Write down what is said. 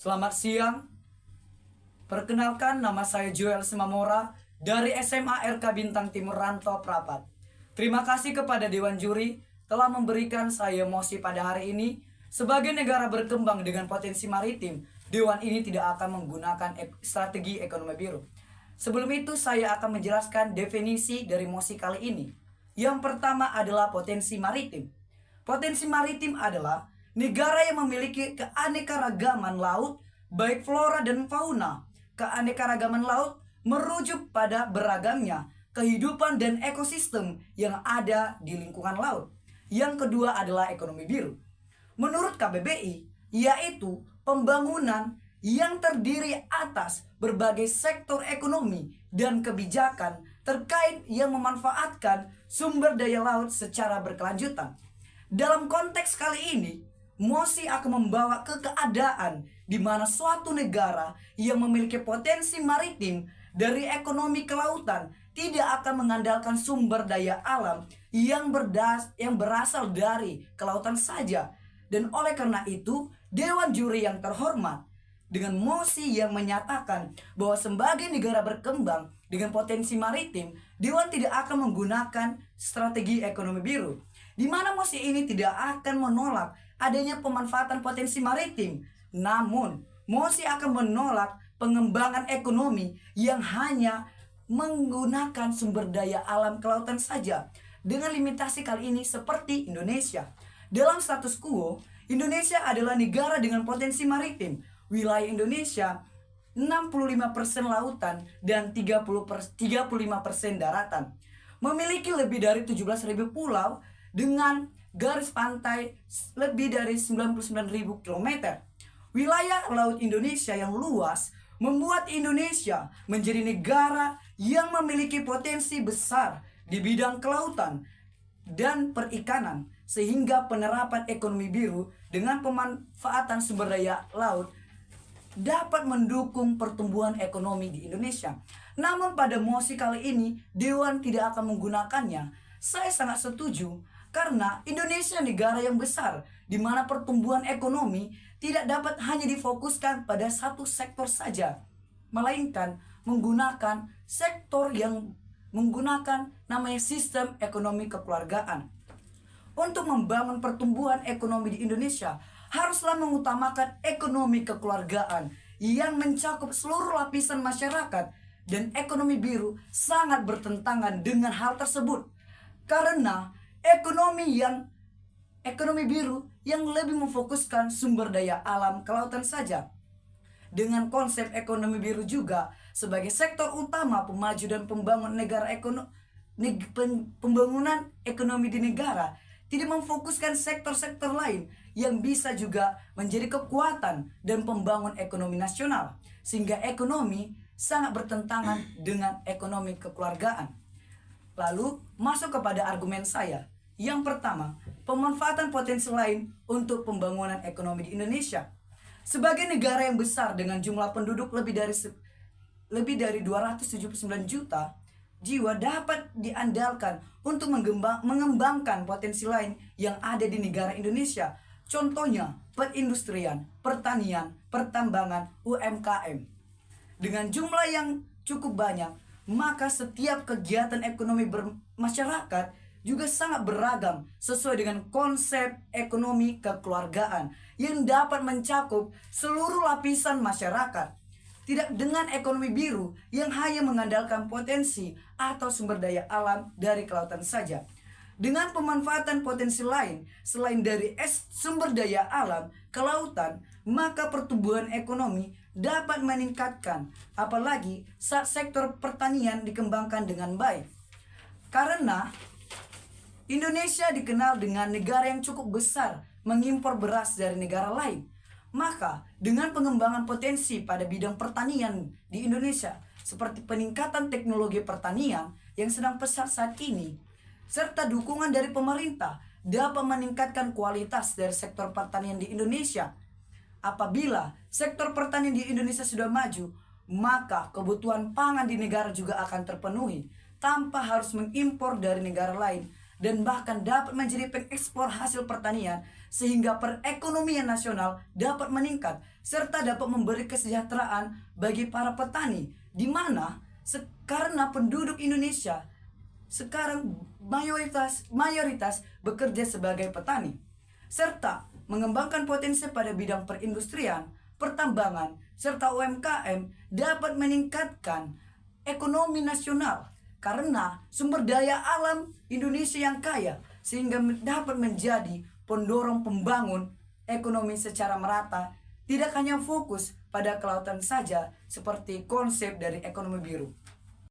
Selamat siang. Perkenalkan, nama saya Joel Simamora dari SMA RK Bintang Timur Rantau Prapat. Terima kasih kepada Dewan Juri telah memberikan saya mosi pada hari ini. Sebagai negara berkembang dengan potensi maritim, Dewan ini tidak akan menggunakan strategi ekonomi biru. Sebelum itu, saya akan menjelaskan definisi dari mosi kali ini. Yang pertama adalah potensi maritim. Potensi maritim adalah negara yang memiliki keanekaragaman laut, baik flora dan fauna. Keanekaragaman laut merujuk pada beragamnya kehidupan dan ekosistem yang ada di lingkungan laut. Yang kedua adalah ekonomi biru. Menurut KBBI, yaitu pembangunan yang terdiri atas berbagai sektor ekonomi dan kebijakan terkait yang memanfaatkan sumber daya laut secara berkelanjutan. Dalam konteks kali ini, mosi akan membawa ke keadaan di mana suatu negara yang memiliki potensi maritim dari ekonomi kelautan tidak akan mengandalkan sumber daya alam yang berasal dari kelautan saja. Dan oleh karena itu, Dewan Juri yang terhormat dengan mosi yang menyatakan bahwa sebagai negara berkembang dengan potensi maritim, Dewan tidak akan menggunakan strategi ekonomi biru. Di mana mosi ini tidak akan menolak adanya pemanfaatan potensi maritim. Namun, mosi akan menolak pengembangan ekonomi yang hanya menggunakan sumber daya alam kelautan saja. Dengan limitasi kali ini seperti Indonesia. Dalam status quo, Indonesia adalah negara dengan potensi maritim. Wilayah Indonesia 65% lautan dan 35% daratan. Memiliki lebih dari 17.000 pulau dengan garis pantai lebih dari 99.000 km. Wilayah laut Indonesia yang luas membuat Indonesia menjadi negara yang memiliki potensi besar di bidang kelautan dan perikanan, sehingga penerapan ekonomi biru dengan pemanfaatan sumber daya laut dapat mendukung pertumbuhan ekonomi di Indonesia. Namun pada mosi kali ini Dewan tidak akan menggunakannya. Saya sangat setuju karena Indonesia negara yang besar di mana pertumbuhan ekonomi tidak dapat hanya difokuskan pada satu sektor saja, melainkan menggunakan sektor yang menggunakan namanya sistem ekonomi kekeluargaan. Untuk membangun pertumbuhan ekonomi di Indonesia, haruslah mengutamakan ekonomi kekeluargaan yang mencakup seluruh lapisan masyarakat, dan ekonomi biru sangat bertentangan dengan hal tersebut. Karena ekonomi biru yang lebih memfokuskan sumber daya alam kelautan saja. Dengan konsep ekonomi biru juga sebagai sektor utama pemaju dan pembangunan ekonomi di negara, tidak memfokuskan sektor-sektor lain yang bisa juga menjadi kekuatan dan pembangun ekonomi nasional, sehingga ekonomi sangat bertentangan dengan ekonomi kekeluargaan. Lalu masuk kepada argumen saya. Yang pertama, pemanfaatan potensi lain untuk pembangunan ekonomi di Indonesia. Sebagai negara yang besar dengan jumlah penduduk lebih dari 279 juta jiwa, dapat diandalkan untuk mengembangkan potensi lain yang ada di negara Indonesia. Contohnya perindustrian, pertanian, pertambangan, UMKM. Dengan jumlah yang cukup banyak, maka setiap kegiatan ekonomi bermasyarakat juga sangat beragam sesuai dengan konsep ekonomi kekeluargaan yang dapat mencakup seluruh lapisan masyarakat. Tidak dengan ekonomi biru yang hanya mengandalkan potensi atau sumber daya alam dari kelautan saja. Dengan pemanfaatan potensi lain selain dari sumber daya alam kelautan, maka pertumbuhan ekonomi dapat meningkatkan, apalagi saat sektor pertanian dikembangkan dengan baik. Karena Indonesia dikenal dengan negara yang cukup besar mengimpor beras dari negara lain. Maka dengan pengembangan potensi pada bidang pertanian di Indonesia, seperti peningkatan teknologi pertanian yang sedang pesat saat ini, serta dukungan dari pemerintah, dapat meningkatkan kualitas dari sektor pertanian di Indonesia. Apabila sektor pertanian di Indonesia sudah maju, maka kebutuhan pangan di negara juga akan terpenuhi tanpa harus mengimpor dari negara lain. dan bahkan dapat menjadi pengekspor hasil pertanian sehingga perekonomian nasional dapat meningkat serta dapat memberi kesejahteraan bagi para petani, di mana karena penduduk Indonesia sekarang mayoritas bekerja sebagai petani, serta mengembangkan potensi pada bidang perindustrian, pertambangan, serta UMKM dapat meningkatkan ekonomi nasional karena sumber daya alam Indonesia yang kaya sehingga dapat menjadi pendorong pembangun ekonomi secara merata, tidak hanya fokus pada kelautan saja seperti konsep dari ekonomi biru.